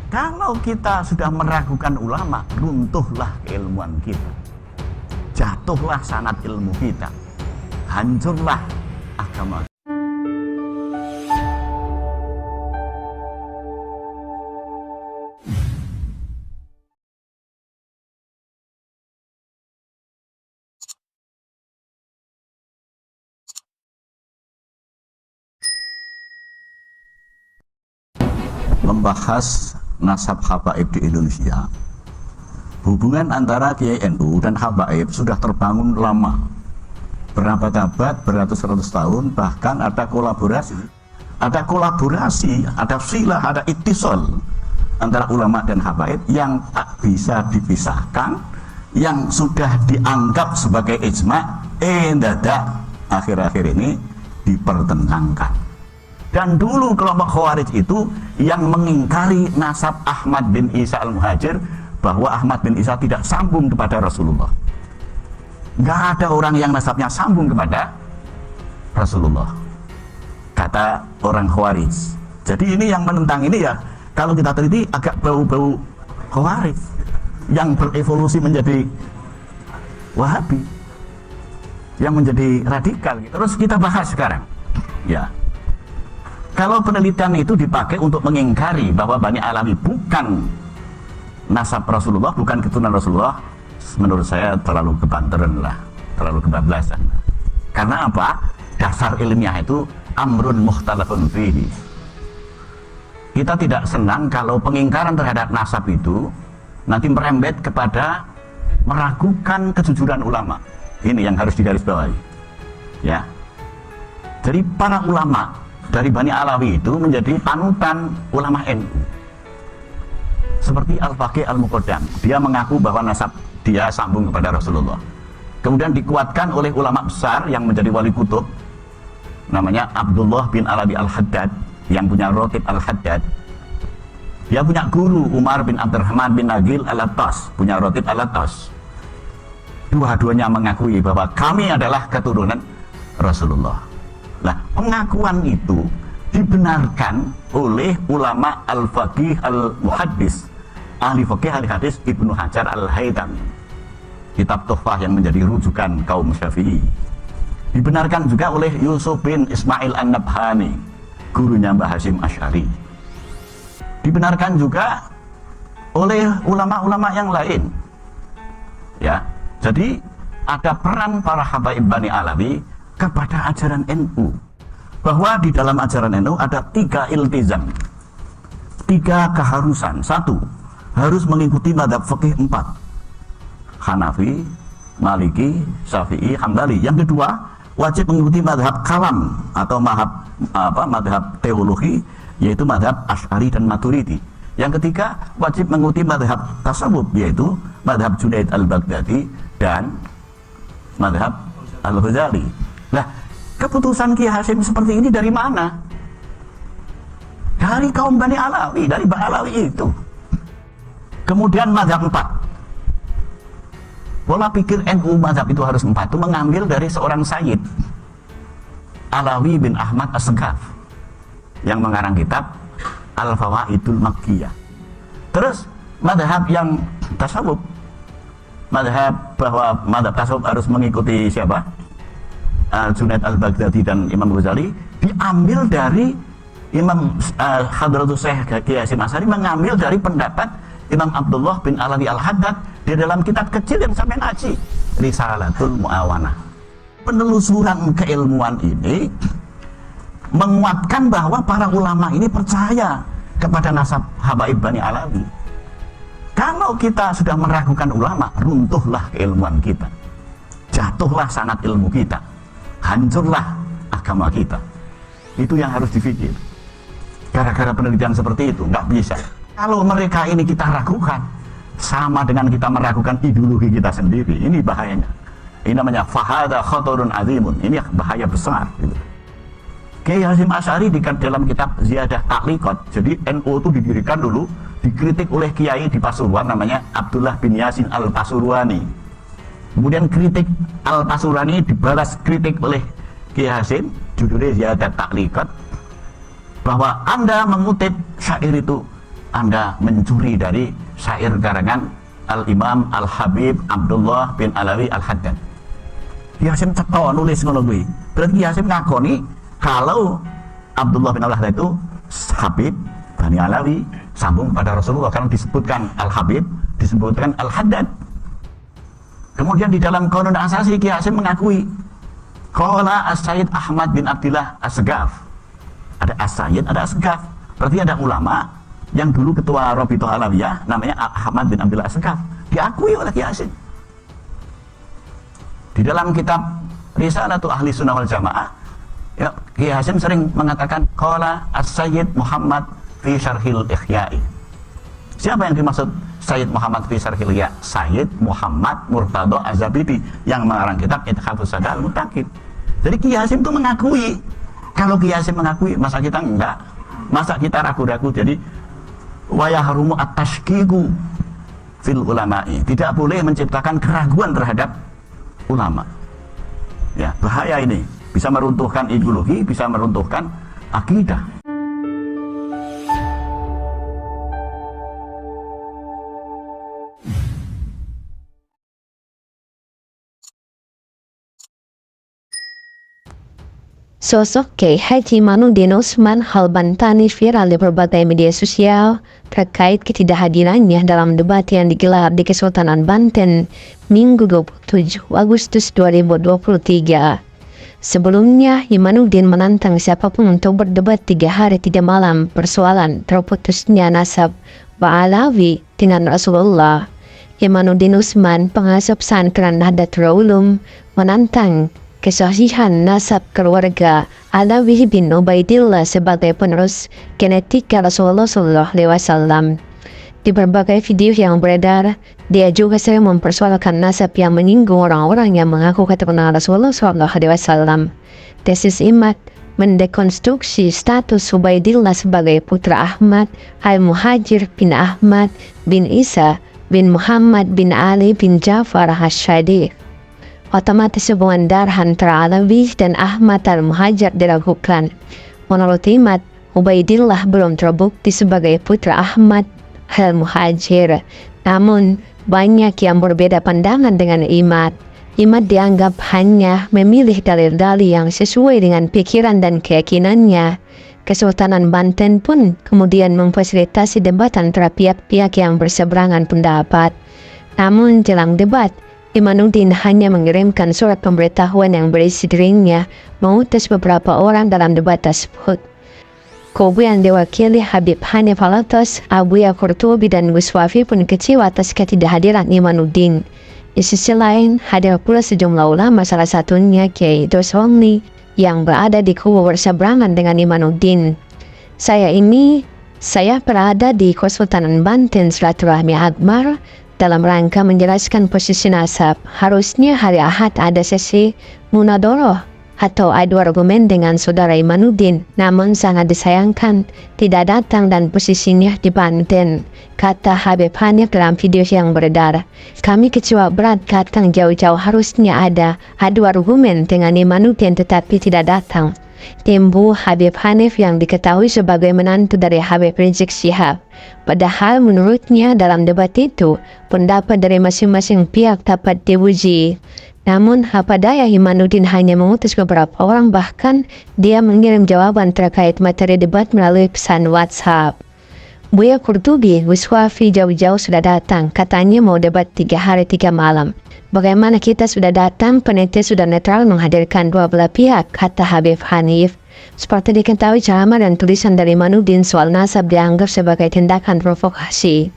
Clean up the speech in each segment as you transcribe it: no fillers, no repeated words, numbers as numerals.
Kalau kita sudah meragukan ulama, runtuhlah keilmuan kita, jatuhlah sanad ilmu kita, hancurlah agama. Membahas nasab habaib di Indonesia. Hubungan antara Kiai NU dan habaib sudah terbangun lama, berabad-abad, beratus-ratus tahun, bahkan ada kolaborasi, ada silah, ada ittisal antara ulama dan habaib yang tak bisa dipisahkan, yang sudah dianggap sebagai ijma', dadak akhir-akhir ini dipertentangkan. Dan dulu kelompok Khawarij itu yang mengingkari nasab Ahmad bin Isa al-Muhajir, bahwa Ahmad bin Isa tidak sambung kepada Rasulullah. Nggak ada orang yang nasabnya sambung kepada Rasulullah, kata orang Khawarij. Jadi ini yang menentang ini ya, kalau kita teliti agak bau-bau Khawarij yang berevolusi menjadi Wahabi, yang menjadi radikal. Terus kita bahas sekarang ya, kalau penelitian itu dipakai untuk mengingkari bahwa Bani Alawi bukan nasab Rasulullah, bukan keturunan Rasulullah, menurut saya terlalu kebanteran lah, terlalu kebablasan. Karena apa? Dasar ilmiah itu amrun mukhtalafun fihi. Kita tidak senang kalau pengingkaran terhadap nasab itu nanti merembet kepada meragukan kejujuran ulama. Ini yang harus digarisbawahi. Ya. Jadi para ulama dari Bani Alawi itu menjadi panutan ulama NU. Seperti Al-Faqih Al-Muqaddam, dia mengaku bahwa nasab dia sambung kepada Rasulullah. Kemudian dikuatkan oleh ulama besar yang menjadi wali kutub, namanya Abdullah bin Alawi Al-Haddad, yang punya Rotib Al-Haddad. Dia punya guru Umar bin Abdurrahman bin Nagil Al-Attas, punya Rotib Al-Attas. Dua-duanya mengakui bahwa kami adalah keturunan Rasulullah. Nah, pengakuan itu dibenarkan oleh ulama al-faqih al-muhaddis, ahli faqih ahli hadis Ibnu Hajar al-Haytami, kitab Tuhfah yang menjadi rujukan kaum Syafi'i. Dibenarkan juga oleh Yusuf bin Ismail an-Nabhani, gurunya Mbah Hasyim Asy'ari. Dibenarkan juga oleh ulama-ulama yang lain. Ya, jadi ada peran para habaib Bani Alawi kepada ajaran NU, bahwa di dalam ajaran NU ada 3 iltizam, 3 keharusan. 1, harus mengikuti madhab fikih 4, Hanafi, Maliki, Syafi'i, Hambali. Yang kedua, wajib mengikuti madhab kalam atau madhab teologi, yaitu madhab Asy'ari dan Maturidi. Yang ketiga, wajib mengikuti madhab tasawuf, yaitu madhab Junaid al-Baghdadi dan madhab al-Ghazali. Nah, keputusan Ki Hasyim seperti ini dari mana? Dari kaum Bani Alawi, dari Bani Alawi itu. Kemudian madhab 4. Pola pikir NU madhab itu harus 4 itu mengambil dari seorang Sayyid, Alawi bin Ahmad As-Segaf, yang mengarang kitab Al-Fawaidul Makkiyah. Terus madhab yang tasawuf, madhab bahwa madhab tasawuf harus mengikuti siapa? Junaid al-Baghdadi dan Imam Ghazali, diambil dari Imam Hadratus Syekh Kiai Hasyim Asy'ari, mengambil dari pendapat Imam Abdullah bin Alawi Al-Haddad di dalam kitab kecil yang sampai ngaji, Risalatul Mu'awanah. Penelusuran keilmuan ini menguatkan bahwa para ulama ini percaya kepada nasab habaib Bani Alawi. Kalau kita sudah meragukan ulama, runtuhlah keilmuan kita, jatuhlah sanad ilmu kita, hancurlah agama kita. Itu yang harus dipikir. Gara-gara penelitian seperti itu nggak bisa. Kalau mereka ini kita ragukan, sama dengan kita meragukan ideologi kita sendiri. Ini bahayanya. Ini namanya fahada khatarun azimun. Ini bahaya besar gitu. Kiai Hasyim Asy'ari di dalam kitab Ziyadah Ta'liqat, jadi NU itu didirikan dulu, dikritik oleh kiai di Pasuruan namanya Abdullah bin Yasin al-Pasuruani. Kemudian kritik al-Pasuruani dibalas kritik oleh Kiai Hasyim, judulnya Ziyadah Ta'liqat, bahwa Anda mengutip syair itu Anda mencuri dari syair karangan Al-Imam Al-Habib Abdullah bin Alawi Al-Haddad. Ki Hasyim teko nulis ngono kuwi. Berarti Ki Hasyim ngakoni kalau Abdullah bin Al-Haddad itu Habib Bani Alawi sambung pada Rasulullah, karena disebutkan Al-Habib, disebutkan Al-Haddad. Kemudian di dalam Qanun Asasi Ki Hasyim mengakui qala As-Sayyid Ahmad bin Abdillah As-Segaf. Ada As-Sayyid, ada As-Segaf. Berarti ada ulama yang dulu ketua Rabithah Alawiyah namanya Ahmad bin Abdillah As-Segaf, diakui oleh Ki Hasyim. Di dalam kitab Risalatu Ahli Sunnah wal Jamaah, ya, Ki Hasyim sering mengatakan qala As-Sayyid Muhammad fi Syarhil Ihya'i. Siapa yang dimaksud Sayyid Muhammad fi Syarhil Ihya? Sayyid Muhammad Murtadha Az-Zabidi yang mengarang kitab Ithafus Sada Al-Muttaqin. Jadi Ki Hasyim itu mengakui. Kalau Ki Hasyim mengakui, masa kita enggak? Masa kita ragu-ragu? Jadi wa yahrumu at-tashkiku fil ulama'i. Tidak boleh menciptakan keraguan terhadap ulama. Ya, bahaya ini. Bisa meruntuhkan ideologi, bisa meruntuhkan akidah. Sosok Kiai Haji Manudin Utsman Halbantani viral di berbagai media sosial terkait ketidakhadirannya dalam debat yang digelar di Kesultanan Banten Minggu 27 Agustus 2023. Sebelumnya, Imanuddin menantang siapapun untuk berdebat 3 hari 3 malam persoalan terputusnya nasab Ba'alawi dengan Rasulullah. Imanuddin Utsman, pengasuh pesantren Nahdlatul Ulum, menantang kesahihan nasab keluarga Alawi bin Ubaidillah sebagai penerus genetika Rasulullah SAW. Di berbagai video yang beredar, dia juga sering mempersoalkan nasab yang menyinggung orang-orang yang mengaku keturunan Rasulullah SAW. Tesis Imad mendekonstruksi status Ubaidillah sebagai putra Ahmad Al-Muhajir bin Ahmad bin Isa bin Muhammad bin Ali bin Ja'far Ash-Shadiq. Otomatis hubungan darah antara Alawi dan Ahmad Al-Muhajir diragukan. Menurut Imad, Ubaidillah belum terbukti sebagai putra Ahmad Al-Muhajir. Namun, banyak yang berbeda pandangan dengan Imad. Imad dianggap hanya memilih dalil-dalil yang sesuai dengan pikiran dan keyakinannya. Kesultanan Banten pun kemudian memfasilitasi debat antara pihak-pihak yang berseberangan pendapat. Namun, jelang debat, Imanuddin hanya mengirimkan surat pemberitahuan yang berisi dirinya mengutus beberapa orang dalam debat tersebut. Kubu yang diwakili Habib Hanif Alatas, Abuya Qurtubi dan Gus Wafi pun kecewa atas ketidakhadiran Imanuddin. Di sisi lain, hadir pula sejumlah ulama, salah satunya Kiai Dosholni yang berada di kubu berseberangan dengan Imanuddin. Saya berada di Kesultanan Banten Silaturahmi Akbar dalam rangka menjelaskan posisi nasab. Harusnya hari Ahad ada sesi munadoroh atau adu argumen dengan saudara Imanuddin, namun sangat disayangkan tidak datang dan posisinya di Banten, kata Habib Hanif dalam video yang beredar. Kami kecewa berat datang jauh-jauh, harusnya ada adu argumen dengan Imanuddin tetapi tidak datang. Timbu Habib Hanif yang diketahui sebagai menantu dari Habib Rizik Syihab. Padahal menurutnya dalam debat itu, pendapat dari masing-masing pihak dapat diuji. Namun apa daya, Imanuddin hanya mengutus beberapa orang, bahkan dia mengirim jawaban terkait materi debat melalui pesan WhatsApp. Buya Qurtubi, Gus Wafi jauh-jauh sudah datang, katanya mau debat 3 hari 3 malam. Bagaimana kita sudah datang, panitia sudah netral menghadirkan dua belah pihak, kata Habib Hanif. Seperti diketahui, ceramah dan tulisan dari Imanuddin soal nasab dianggap sebagai tindakan provokasi.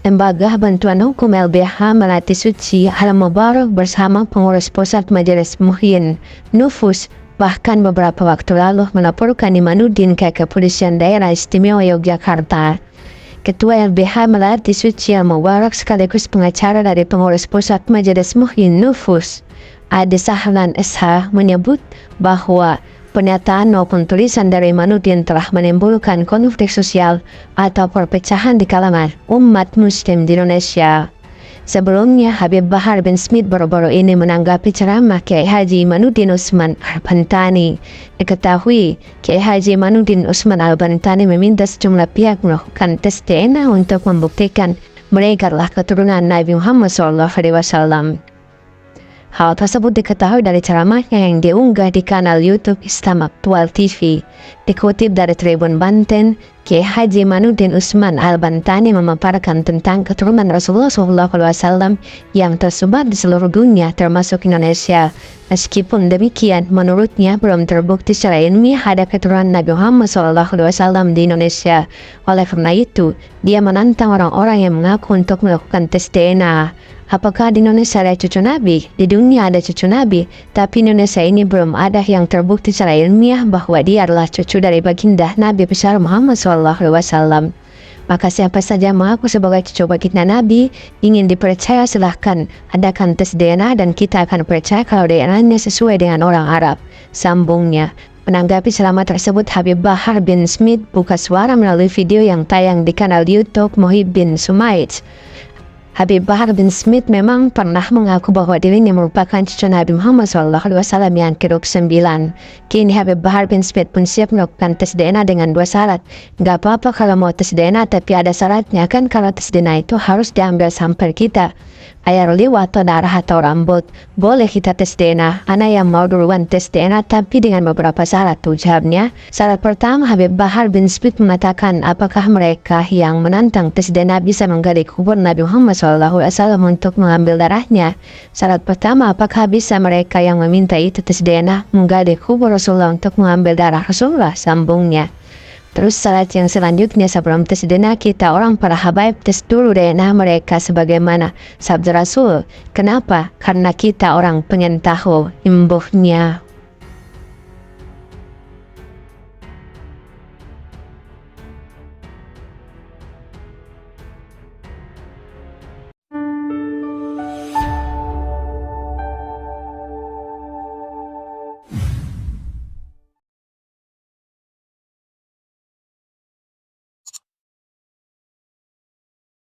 Lembaga Bantuan Hukum LBH Melati Suci Al-Mubarak bersama pengurus pusat Majelis Muhyin Nufus bahkan beberapa waktu lalu melaporkan Imanuddin ke Kepolisian Daerah Istimewa Yogyakarta. Ketua LBH Melati Suci Al-Mubarak sekaligus pengacara dari pengurus pusat Majelis Muhyin Nufus, Ade Sahlan SH, menyebut bahwa pernyataan maupun tulisan dari Imanuddin telah menimbulkan konflik sosial atau perpecahan di kalangan umat muslim di Indonesia. Sebelumnya, Habib Bahar bin Smith baru-baru ini menanggapi ceramah Kiai Haji Imanuddin Usman Al-Bantani. Diketahui, Kiai Haji Imanuddin Usman Al-Bantani meminta sejumlah pihak melakukan tes DNA untuk membuktikan mereka adalah keturunan Nabi Muhammad SAW. Hal tersebut diketahui dari ceramahnya yang diunggah di kanal YouTube Islam Aktual TV. Dikutip dari Tribun Banten, Kiai Haji Imanuddin Usman Al-Bantani memaparkan tentang keturunan Rasulullah SAW yang tersebar di seluruh dunia termasuk Indonesia. Meskipun demikian, menurutnya belum terbukti secara ilmiah ada keturunan Nabi Muhammad SAW di Indonesia. Oleh karena itu, dia menantang orang-orang yang mengaku untuk melakukan tes DNA. Apakah di Indonesia ada cucu Nabi? Di dunia ada cucu Nabi, tapi Indonesia ini belum ada yang terbukti secara ilmiah bahwa dia adalah cucu dari baginda Nabi besar Muhammad SAW. Maka siapa saja mengaku sebagai cucu baginda Nabi, ingin dipercaya silahkan adakan tes DNA dan kita akan percaya kalau DNA-nya sesuai dengan orang Arab. Sambungnya. Menanggapi ceramah tersebut, Habib Bahar bin Smith buka suara melalui video yang tayang di kanal YouTube Mohib bin Sumait. Habib Bahar bin Smith memang pernah mengaku bahwa dirinya merupakan cucu Nabi Muhammad SAW yang ke-9. Kini Habib Bahar bin Smith pun siap melakukan tes DNA dengan 2 syarat. Gak apa-apa kalau mau tes DNA, tapi ada syaratnya kan. Kalau tes DNA itu harus diambil sampel kita, air liur atau darah atau rambut. Boleh kita tes DNA. Ana yang mau duluan tes DNA tapi dengan beberapa syarat, ujarnya. Syarat pertama, Habib Bahar bin Smith mengatakan apakah mereka yang menantang tes DNA bisa menggali kubur Nabi Muhammad SAW untuk mengambil darahnya. Syarat pertama, apakah bisa mereka yang meminta itu tes DNA menggali kubur Rasulullah untuk mengambil darah Rasulullah, sambungnya. Terus syarat yang selanjutnya, sebelum tes DNA kita orang para habaib tes dulu DNA mereka sebagaimana sabda Rasul. Kenapa? Karena kita orang pengen tahu imbuhnya.